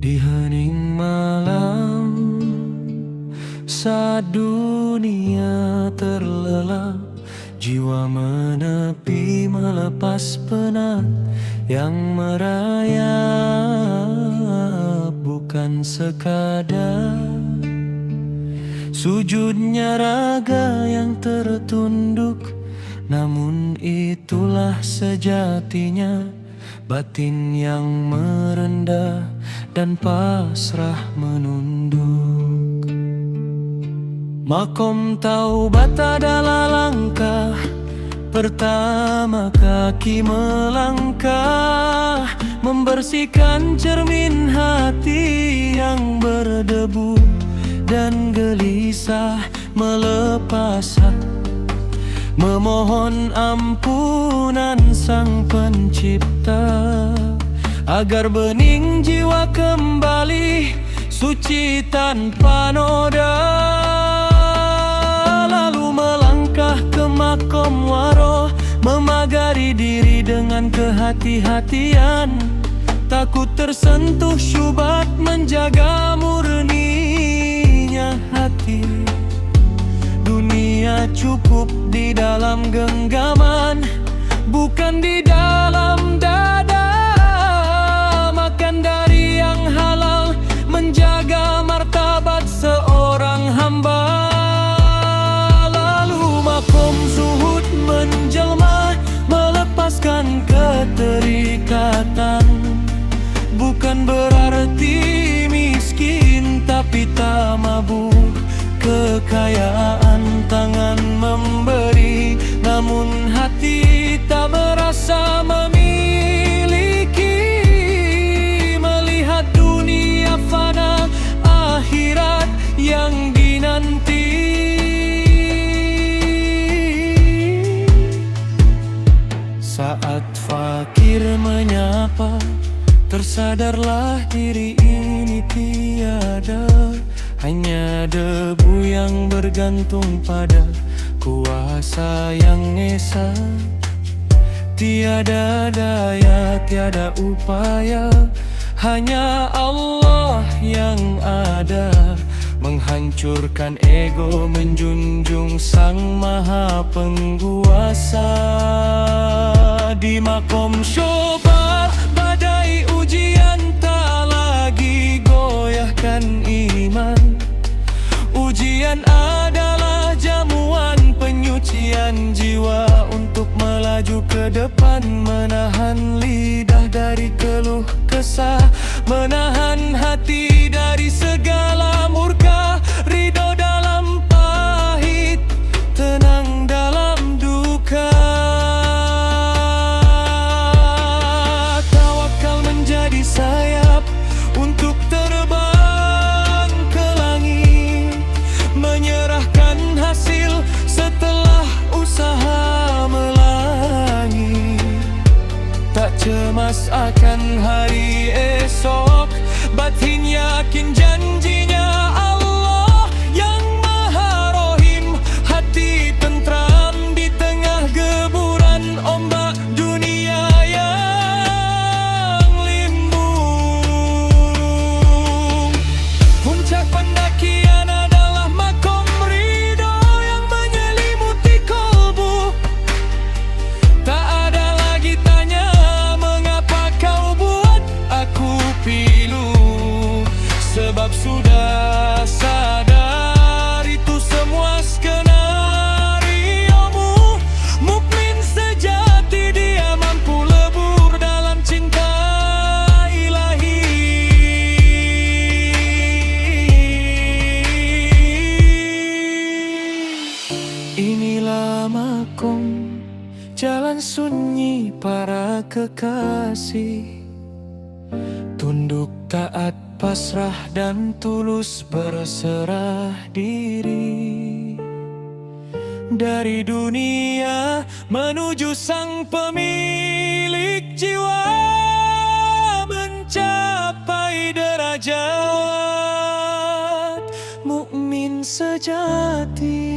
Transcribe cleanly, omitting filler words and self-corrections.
Di hening malam, saat dunia terlelap, jiwa menepi melepas penat yang merayap. Bukan sekadar sujudnya raga yang tertunduk, namun itulah sejatinya batin yang merendah dan pasrah menunduk. Makom taubat adalah langkah pertama kaki melangkah, membersihkan cermin hati yang berdebu dan gelisah, melepas memohon ampunan Sang Pencipta, agar bening jiwa kembali suci tanpa noda. Lalu melangkah ke makom waro, memagari diri dengan kehati-hatian, takut tersentuh syubhat, menjaga murninya hati. Dunia cukup di dalam genggaman, bukan di dalam dada. Makan dari yang halal, menjaga martabat seorang hamba. Lalu makom zuhud menjelma, melepaskan keterikatan. Bukan berarti miskin, tapi tak mabuk kekayaan. Tangan memberi, namun hati tak merasa memiliki. Melihat dunia fana, akhirat yang dinanti. Saat fakir menyapa, tersadarlah diri ini tiada, hanya debu yang bergantung pada kuasa yang esa. Tiada daya, tiada upaya, hanya Allah yang ada, menghancurkan ego, menjunjung Sang Maha Penguasa. Di makom syukur, badai ujian tak lagi goyahkan iman. Ujian adalah jamuan penyucian jiwa untuk melaju ke depan, menahan lidah dari keluh kesah, menahan hati dari segala murka, ridho dalam pahit, tenang dalam duka. Tawakal menjadi sayap untuk terbang ke langit, menyerahkan hasil setelah usaha melangit. Tak cemas akan hari esok, batin yakin janjinya Allah yang Maha Rohim. Hati tentram di tengah geburan ombak dunia yang limbung. Puncak pendakian adalah makom ridho yang menyelimuti kolbu. Tak ada lagi tanya, mengapa kau buat aku pilu, sebab sudah sadar itu semua skenariomu. Mukmin sejati dia mampu lebur dalam cinta ilahi. Inilah makom, jalan sunyi para kekasih, tunduk taat pasrah dan tulus berserah diri. Dari dunia menuju Sang Pemilik jiwa, mencapai derajat mukmin sejati.